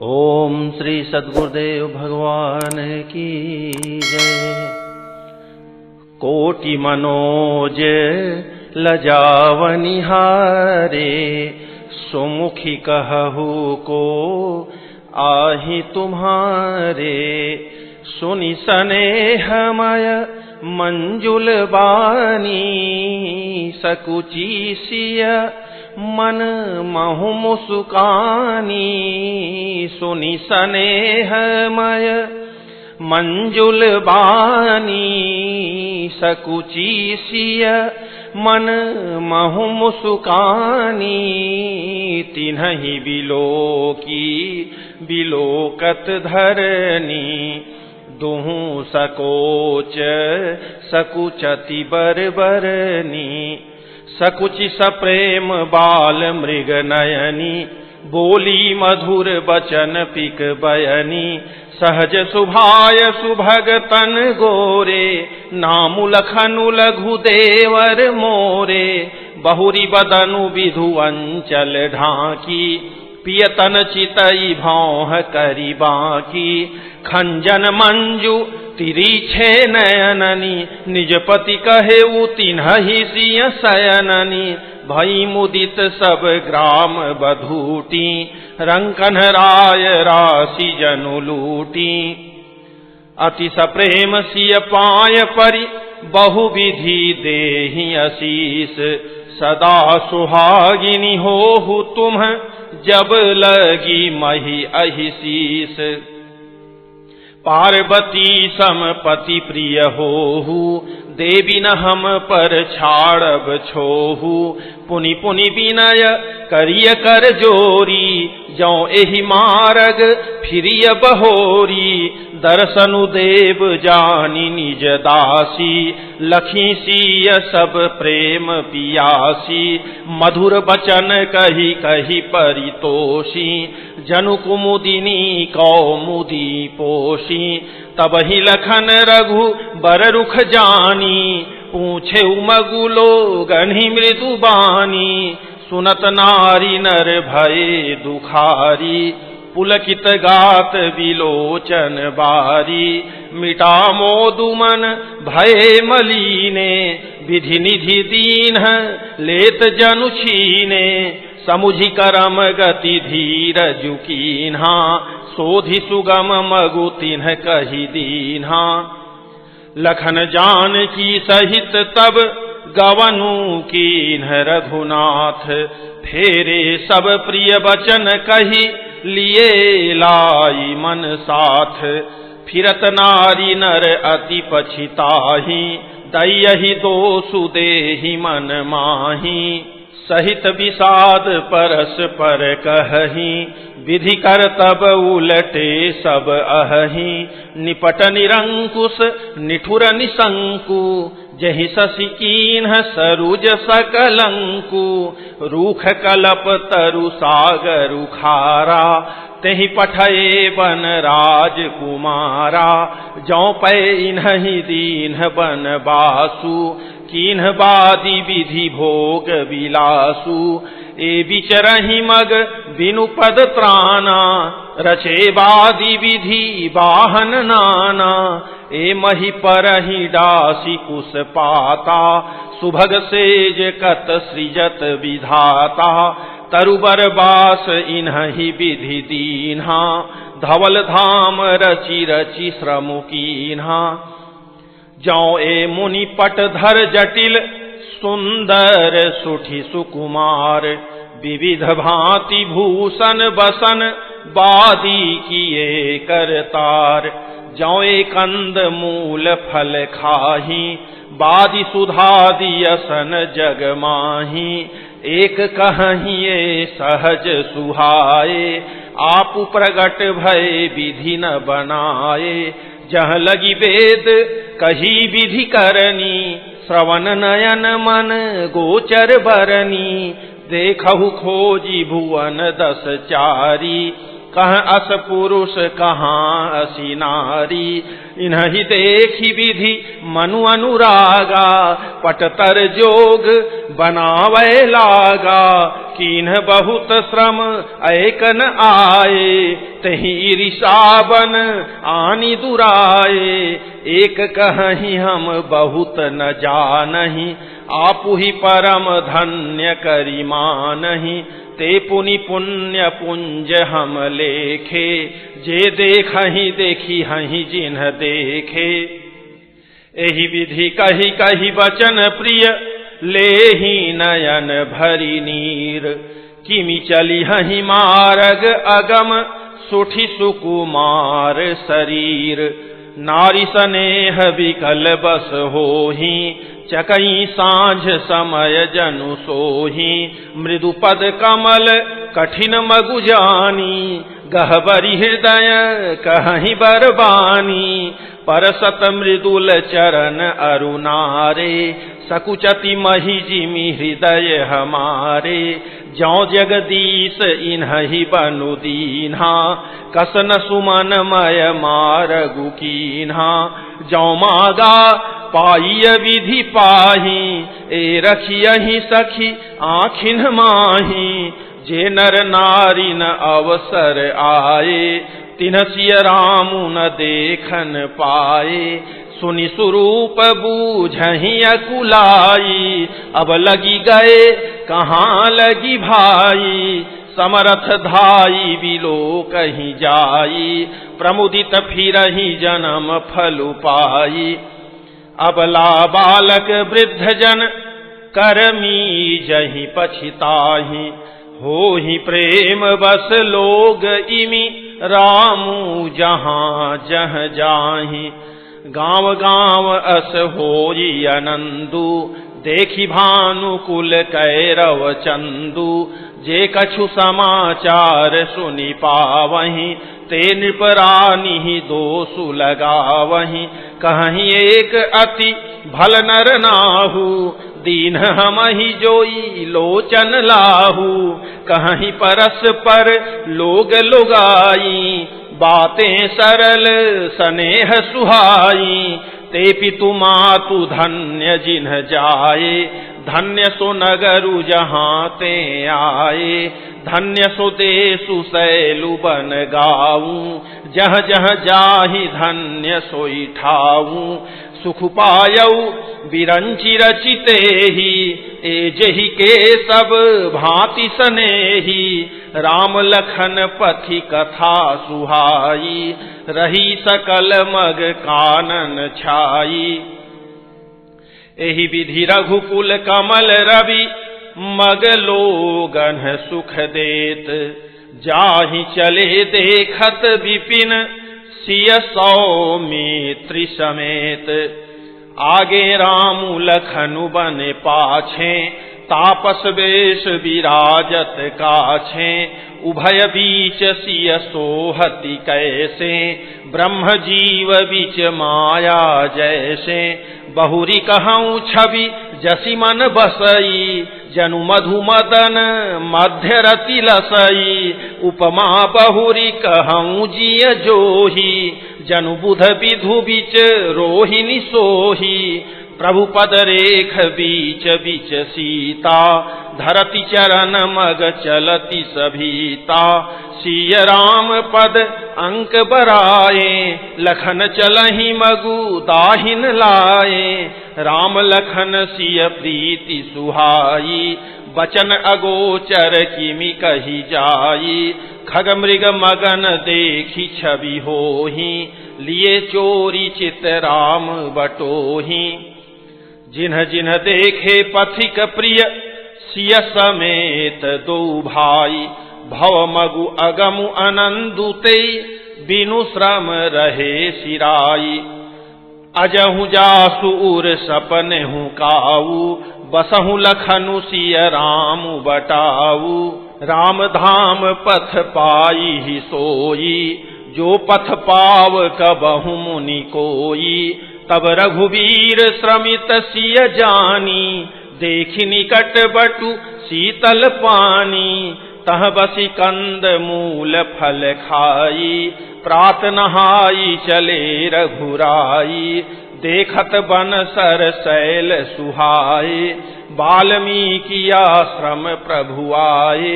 ओम श्री सद्गुरुदेव भगवान की जय। कोटि मनोज लजावनिहारे, सुमुखी कहु को आहि तुम्हारे। सुनि सनेहमय मंजुल बानी, सकुची सिय मन महु मुस्कानी। सुनि सनेहमय मंजुल बानी, सकुची सिय मन महु मुस्कानी। तिन्हि बिलोकी बिलोकत धरनी, दुहु सकोच सकुचति बरबरनी। सकुचि सप्रेम बाल मृग नयनी, बोली मधुर बचन पिक बयनी। सहज सुभाय सुभग तन गोरे, नामु लखनु लघु देवर मोरे। बहुरी बदनु विधु अंचल ढाकी, पियतन चितई भौह करी बाकी। खंजन मंजू तिरीछे नयननी, निजपति कहे तिन्हि सिय शयननी। भई मुदित सब ग्राम बधूटी, रंकन राय राशि जनु लूटी। अति सप्रेम सिय पाय परि, बहु विधि देहि असीस। सदा सुहागिनी होहु तुम, जब लगी मही अहिसीस। पार्वती समपति प्रिय होहु, देवी न हम पर छाड़ब छोहु। पुनि पुनि विनय करिय कर जोरी, जौ एहि मारग फिरिय बहोरी। दर्शनु देव जानी निज दासी, लखी सिय सब प्रेम पियासी। मधुर बचन कही कही परितोषी, जनु कुमुदिनी कौमुदी पोषी। तब ही लखन रघु बर रुख जानी, पूछे उमगुलो गन्हि मृदु बानी। सुनत नारी नर भये दुखारी, पुलकित गात विलोचन बारी। मिटा मोदु मन भये मलीने, विधि निधि दीन लेत जनु छीने। समुझि करम गति धीरजु कीन्हा, सोधि सुगम मगु तिन्ह कहि दीन्हा। लखन जानकी सहित तब गवनु कीन्ह रघुनाथ। फेरे सब प्रिय बचन कहि, लिए लाई मन साथ। फिरत नारी नर अति पछिताहि, दयहि दोषु देहि मन माहि। सहित विषाद परस पर कहहि, विधि कर तब उलटे सब अहि। निपट निरंकुश निठुर निशंकु, जहि शशि कीन्ह सरुज सकलंकु। रूख कलप तरु सागरु खारा, तेहि पठये बन राजकुमारा। जौ पै इन्हि दीन्ह बनबासु, कीन्ह बादी विधि भोग विलासु। ए विचरहि मग बिनु पद त्राना, रचे बादी विधि वाहन नाना। ए मही परहि डासी कुश पाता, सुभग सेज कत सृजत विधाता। तरुबर बास इन्हि विधि दीन्हा, धवल धाम रचि रचि श्रम कीन्हा। जौ ए मुनि पट धर जटिल, सुंदर सुठि सुकुमार। विविध भांति भूषण बसन, बादी किए करतार। जौ ए कंद मूल फल खाही, बादी सुधा दियसन जग माही। एक कहिए सहज सुहाए, आप प्रगट भय विधि न बनाए। जह लगी वेद कही विधि करनी, श्रवण नयन मन गोचर बरनी। देखहु खोजी भुवन दस चारी, कह अस पुरुष कहाँ असी नारी, इन्हीं देखी विधि मनु अनुरागा, पटतर जोग बनावे लागा, कीन्ह बहुत श्रम ऐकन आए, तही ऋषावन आनी दुराए, एक कहीं हम बहुत न जानहि, आपु ही परम धन्य करी मानहि, ते पुनि पुण्य पुंज हम लेखे, जे देखहि देखी हहि जिन्ह देखे। एहि विधि कही कही वचन प्रिय, लेहि नयन भरी नीर, किमि चली हहि मार्ग अगम, सुठि सुकुमार शरीर, नारी स्नेह विकल बस होहि, चकई सांझ समय जनु सोही, मृदु पद कमल कठिन मगु जानी, गहबरी हृदय कहीं बरबानी, परसत मृदुल चरण अरुणारे, सकुचति मही जिमि हृदय हमारे, जौ जगदीश इन्हि बनु दीन्हा, कसन सुमन मय मारगु कीन्हा, जौ मागा पाई विधि पाही, ए रखियहि सखी आँखिन माही, जे नर नारी न अवसर आए, तिन्ह सिय रामु न देखन पाए, सुनि स्वरूप बूझहि अकुलाई, अब लगी गए कहाँ लगी भाई, समरथ धाई बिलो कहीं जाई, प्रमुदित फिरहि जन्म फल पाई, अबला बालक वृद्ध जन करमी जहि पछिताहि, होहि प्रेम बस लोग इमि रामू जहाँ जह जाहि, गाँव गाँव अस होई अनंदु, देखी भानुकुल कैरव चंदु, जे कछु समाचार सुनि पावहि, ते नृपरानी दोषु लगावहि, कहीं एक अति भल नर नाहु, दीन हमहि जोई लोचन लाहू, कहीं परस्पर लोग लुगाई, बातें सरल स्नेह सुहाई, ते पितु मातु धन्य जिन्ह जाए, धन्य सो नगरु जहाँ ते आए, धन्य सो देशु सैलु बन गाऊं, जह जह जाहि धन्य सोई ठाऊं, सुख पायऊ बिरंचि रचिते ही, ए जहि के सब भांति सनेही, राम लखन पथि कथा सुहाई, रही सकल मग कानन छाई। एहि विधि रघुकुल कमल रवि, मग लोगन सुख देत, जाहि चले देखत विपिन, सिय सौमित्रि समेत, आगे रामु लखनु बन पाछे, तापस वेश विराजत काछे, उभय बीच सिय सोहति कैसे, ब्रह्म जीव बीच माया जैसे, बहुरी कहूँ छवि जसी मन बसई, जनु मधु मदन मध्य रति लसई, उपमा बहुरी कहूँ जिय जोही, जनु बुध विधु बीच रोहिणी सोही, प्रभु पद रेख बीच बीच सीता, धरती चरण मग चलती सभीता, सिय राम पद अंक बराए, लखन चलहि मगु दाहिन लाए, राम लखन सिय प्रीति सुहाई, बचन अगोचर किमि कही जाई, खग मृग मगन देखी छवि होही, लिए चोरी चित राम बटोही, जिन्ह जिन्ह देखे पथिक प्रिय, सिय समेत दो भाई, भव मगु अगमु अनंदुते, बिनु श्रम रहे सिराई, अजहु जासु उर सपने हूँ काऊ, बसहु लखनु सिय राम बटाऊ, राम धाम पथ पाई ही सोई, जो पथ पाव कबहु मुनि कोई, तब रघुवीर श्रमित सिय जानी, देखि निकट बटु शीतल पानी, तह बसी कंद मूल फल खाई, प्रात नहाई चले रघुराई, देखत बन सर शैल सुहाए, वाल्मीकि आश्रम प्रभु आए,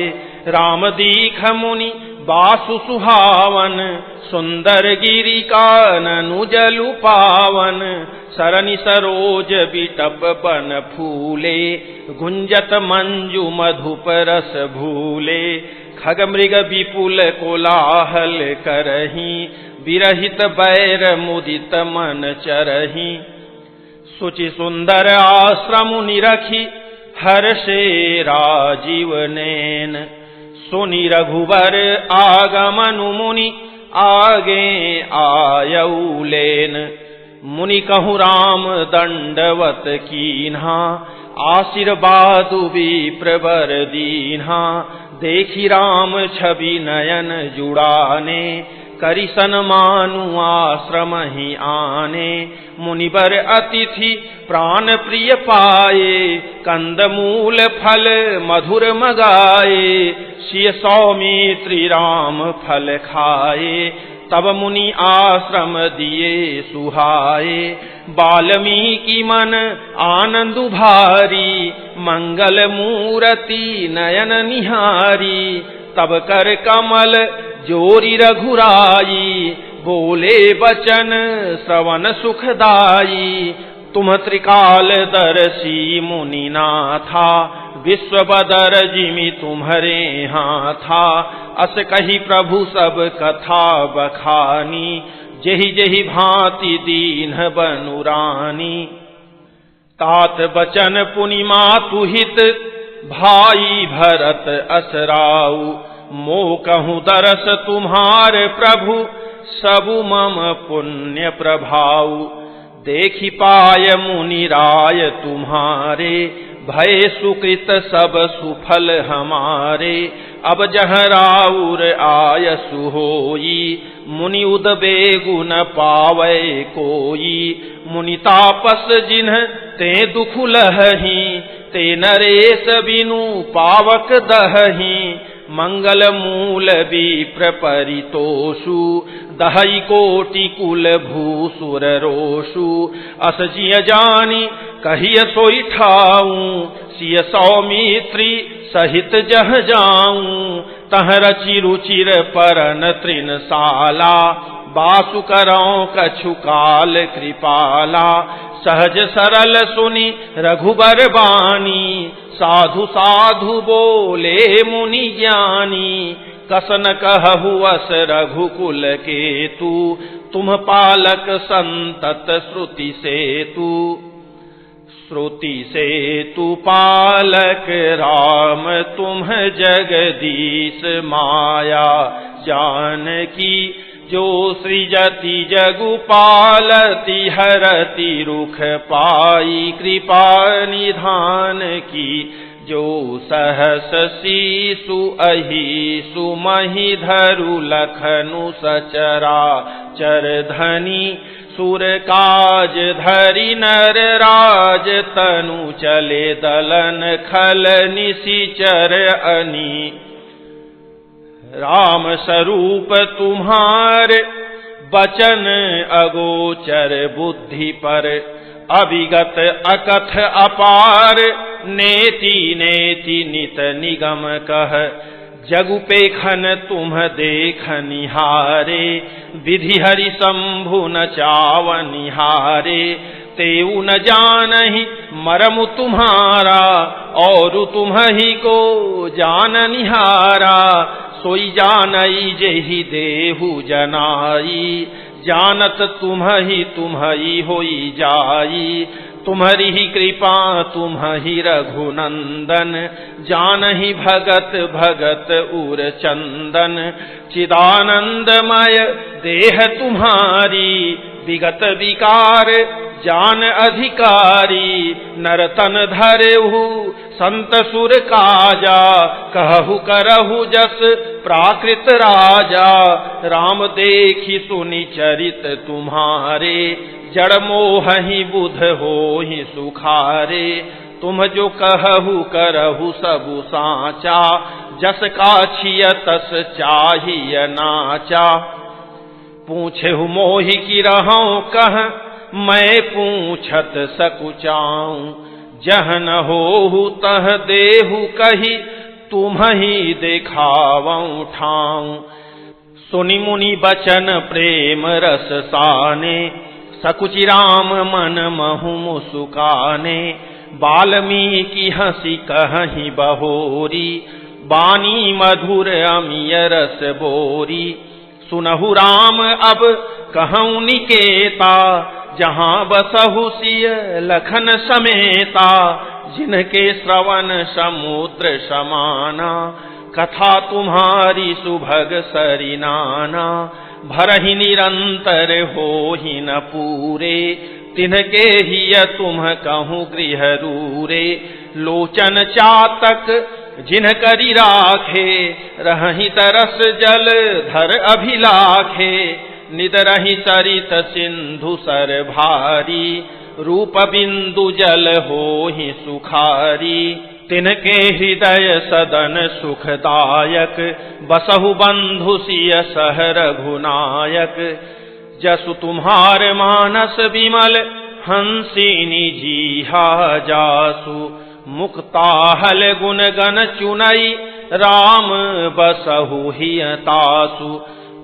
राम दीख मुनि बासु सुहावन, सुंदर गिरि काननु जलु पावन, सरनि सरोज बिटप बन फूले, गुंजत मंजु मधुप रस भूले, खग मृग विपुल कोलाहल करही, विरहित बैर मुदित मन चरही, सुचि सुंदर आश्रम निरखी, हर्षे राजीव नैन, सुनि रघुबर आगमनु मुनि, आगे आयऊ लेन, मुनि कहु राम दंडवत कीन्हा, आशीर्वादु विप्र वर दीन्हा, देखी राम छवि नयन जुड़ाने, करि सन्मानु आश्रम ही आने, मुनिवर अतिथि प्राण प्रिय पाए, कंद मूल फल मधुर मगाए, सिय सौमित्री राम फल खाए, तब मुनि आश्रम दिए सुहाए, वाल्मीकि मन आनंदु भारी, मंगल मूरति नयन निहारी, तब कर कमल जोरी रघुराई, बोले बचन श्रवण सुखदाई, तुम त्रिकाल दर्शी मुनि नाथा, विश्व बदर जिमि तुम्हारे हाथा, अस कही प्रभु सब कथा बखानी, जेहि जेहि भांति दीन बनुरानी, तात बचन पुनि मातु हित, भाई भरत असराऊ, मो कहूँ दरस तुम्हार प्रभु, सबु मम पुण्य प्रभाऊ, देखि पाय मुनि राय तुम्हारे, भय सुकृत सब सुफल हमारे, अब जह राउर आयसु होई, मुनि उदबे गुण पावै कोई, मुनि तापस जिन्ह ते दुख लहही, ते नरेश बिनु पावक दहही, मंगल मूल विप्र परितोषु, दहई कोटि कुल भूसुर रोषु, अस जिय जानी कहिय सोई ठाऊं, सिय सौमित्री सहित जह जाऊं, तह रचि रुचिर परन तृणशाला, बासु करौं कछु काल कृपाला, सहज सरल सुनि रघुबर बानी, साधु साधु बोले मुनि ज्ञानी, कसन कहु अस रघुकुल केतु, तुम पालक संतत श्रुति सेतु, श्रुति सेतु पालक राम तुम जगदीश माया, जानकी जो सृजति जगु पालति, हरति रुख पाई कृपा निधान की, जो सहस शीशु अहिसु मही धरु लखनु सचरा चर धनी, सुर काज धरि नर राज, तनु चले दलन खल निशिचर अनी, राम स्वरूप तुम्हार बचन अगोचर बुद्धि पर, अविगत अकथ अपार, नेति नेति नित निगम कह, जगु पेखन तुम देख निहारे, विधि हरि शंभु न चाव निहारे, तेऊ न जानहि मरमु तुम्हारा, और तुम्हि को जान निहारा, सोई जानई जेहि देहु जनाई, जानत तुम्हि होई जाई, तुम्हारी ही कृपा तुम्हि रघुनंदन, जानहि भगत भगत उर चंदन, चिदानंदमय देह तुम्हारी, विगत विकार जान अधिकारी, नरतन धरेहु संत सुर काजा, कहु करहु जस प्राकृत राजा, राम देखि सुनि चरित तुम्हारे, जड़ मोहि बुध होहि सुखारे, तुम जो कहु करहु सबु साचा, जस काछिय तस चाहिय नाचा। पूछे मोहि की रहूं कह मैं पूछत सकुचाऊं। जह न होहु तह देहु कही तुम्हि देखावऊं ठाऊं। सुनि मुनि बचन प्रेम रस साने सकुचि राम मन महु मुसुकाने। बाल्मीकि हंसी कहि बहोरी बानी मधुर अमिय रस बोरी। सुनहु राम अब कहूं निकेता जहां बसहु सिय लखन समेता। जिनके श्रवण समुद्र समाना कथा तुम्हारी सुभग सरिनाना। भरहि निरंतर होहि न पूरे तिनके हिय तुम कहूँ गृह रूरे। लोचन चातक जिन करी राखे रहि तरस जल धर अभिलाखे। निदरहि सरित सिंधु सर भारी रूप बिंदु जल होहि सुखारी। तिनके हृदय सदन सुखदायक बसहु बंधु सिय सह रघुनायक। जसु तुम्हार मानस विमल हंसिनी जीहा जासु। मुक्ताहल गुण गण चुनई राम बसहु हिय तासु।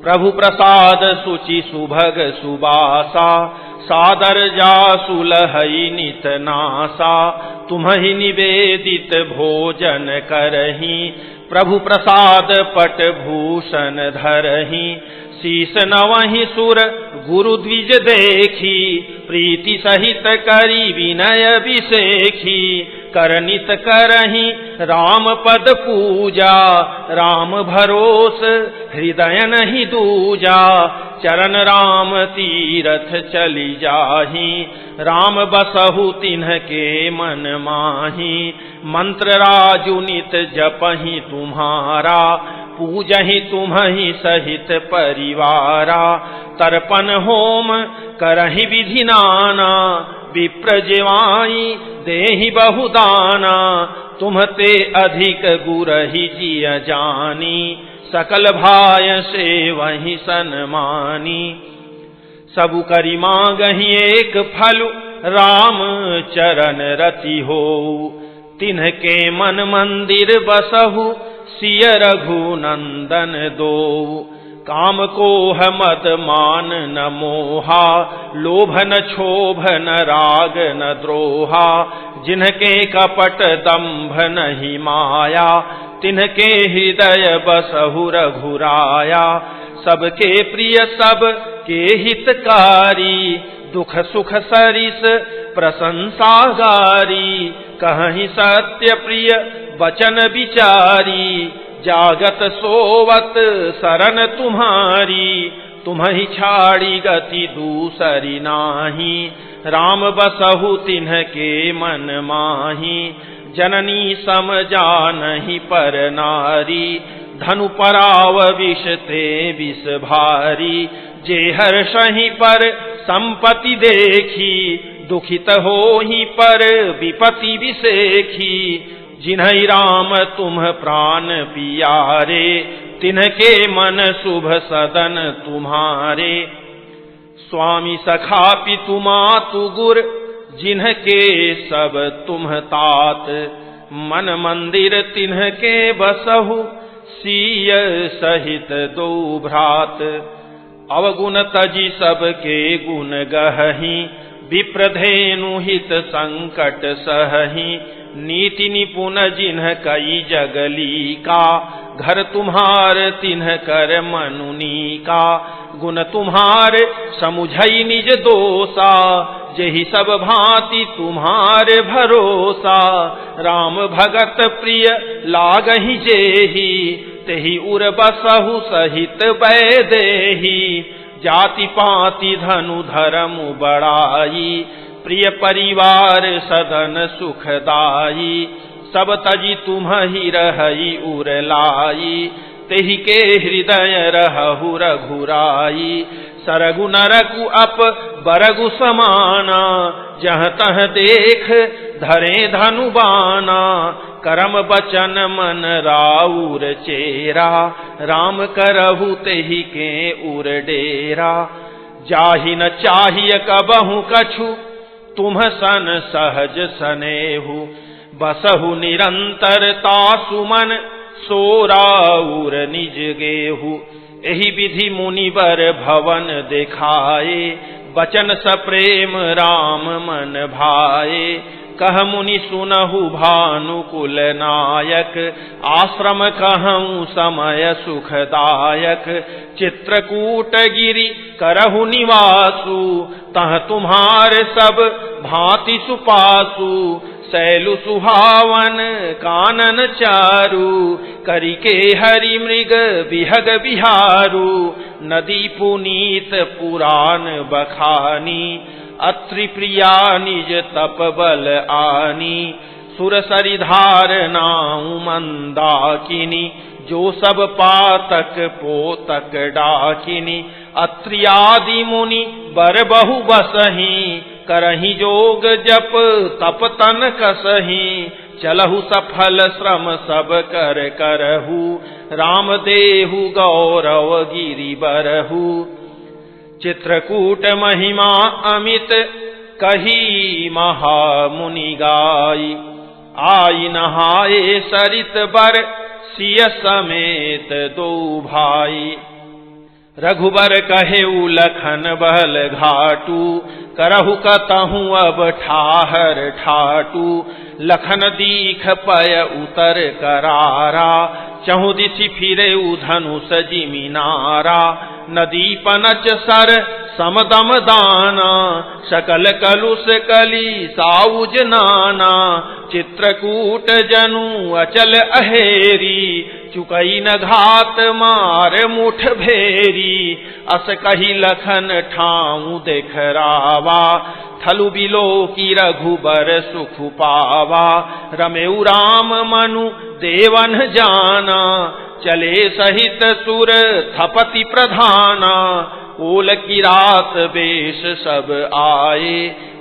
प्रभु प्रसाद सुचि सुभग सुबासा सादर जासु लहई नित नासा। तुम्हि निवेदित भोजन करही प्रभु प्रसाद पट भूषण धरही। शीस नवहि सुर गुरु द्विज देखी प्रीति सहित करी विनय विसेखी। करनित करही राम पद पूजा राम भरोस हृदय नहीं दूजा। चरण राम तीरथ चली जाही राम बसहु तिन्हके मन माही। मंत्र राजु नित जपहि तुम्हारा पूजहि तुम्हि सहित परिवारा। तर्पण होम करहि विधि नाना विप्र जेवाई देहि बहुदाना। तुम्हते अधिक गुरहि जिय जानी सकल भाय से वही सन्मानी। सबु करि मांगहि एक फलु राम चरण रति हो। तिन्हके मन मंदिर बसहु सिय रघुनंदन दो। काम कोह मद मान न मोहा लोभ न क्षोभ न राग न द्रोहा। जिनके कपट दंभ नहीं माया तिनके हृदय बसहु रघुराया। सबके प्रिय सब के हितकारी दुख सुख सरिस प्रशंसागारी। कहीं सत्य प्रिय वचन विचारी जागत सोवत शरण तुम्हारी। तुम्हि छाड़ी गति दूसरी नाही राम बसहु तिन्हके मन माही। जननी सम जानहि पर नारी धनु पराव विष ते विष भारी। जे हर्षहि पर संपत्ति देखी दुखित होहि पर विपत्ति विसेखी। जिन्हि राम तुम प्राण पियारे तिनके मन शुभ सदन तुम्हारे। स्वामी सखा पितु मातु गुर जिन्हके सब तुम तात। मन मंदिर तिन्हके बसहु सिय सहित दो भ्रात। अवगुण तजी सबके गुण गहहि विप्रधेनु हित संकट सहहि। नीति निपुण जिन्ह कई जगली का घर तुम्हार तिन्ह कर मनुनी का। गुण तुम्हार समुझई निज दोषा जेहि सब भांति तुम्हारे भरोसा। राम भगत प्रिय लागहि जेहि तेहि उर बसहु सहित बैदेहि। जाति पाति धनु धर्म बड़ाई प्रिय परिवार सदन सुखदाई। सब तजी तुम्हि रहई उर लाई तेहि के हृदय रहु रघुराई। सरगु नरकु अप बरगु समाना जह तह देख धरे धनु बाना। करम बचन मन राउर चेरा, राम करहु तेहि के उर डेरा। जाहि न चाहिए कबहु कछु, तुम सन सहज सनेहु, बसहु निरंतरता सुमन, सोराउर निज गेहु। एहि विधि मुनिवर भवन दिखाए, बचन सप्रेम राम मन भाए। कह मुनि सुनहु भानुकुल नायक, आश्रम कहूँ समय सुखदायक। चित्रकूट गिरि करहु निवासु, तह तुम्हारे सब भांति सुपासु। शैलु सुहावन कानन चारु, करिके हरि मृग विहग बिहारू। नदी पुनीत पुराण बखानी, अत्रि प्रिया निज तप बल आनी। सुर सरिधार नाउ मंदाकिनी, जो सब पातक पोतक डाकिनी। अत्रियादि मुनि बर बहु बसही, करहि जोग जप तप तन कसही। चलहु सफल श्रम सब कर करहु, राम देहु गौरव गिरि बरहु। चित्रकूट महिमा अमित, कही महामुनि गाई। आई नहाए सरित बर, सिय समेत दो भाई। रघुबर कहेउ लखन बल घाटू, करहु कतहु अब ठाहर ठाटू। लखन दीख पय उतर करारा, चहु दिशि फिरे धनुष जिमिनारा। नदी पनच सर समदम दाना, सकल कलुष कली साउज नाना। चित्रकूट जनु अचल अहेरी, चुकई न घात मार मुठ भेरी। अस कही लखन ठाऊ देखरावा, थलु बिलो की रघुबर सुख पावा। रमेउ राम मनु देवन जाना, चले सहित सुर थपति प्रधाना। ओल की रात बेश सब आए,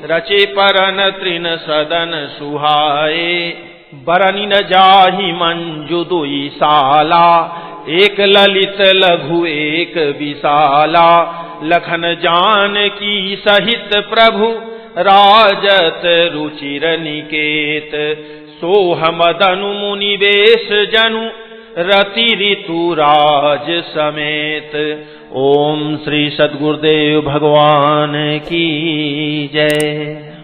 रचे परन तृण सदन सुहाए। बरनि न जाहि मंजु दुई साला, एक ललित लघु एक विशाला। लखन जान की सहित प्रभु, राजत रुचिर निकेत। सोह मदनु मुनि वेश जनु, रति ऋतु राज समेत। ओम श्री सद्गुरुदेव भगवान की जय।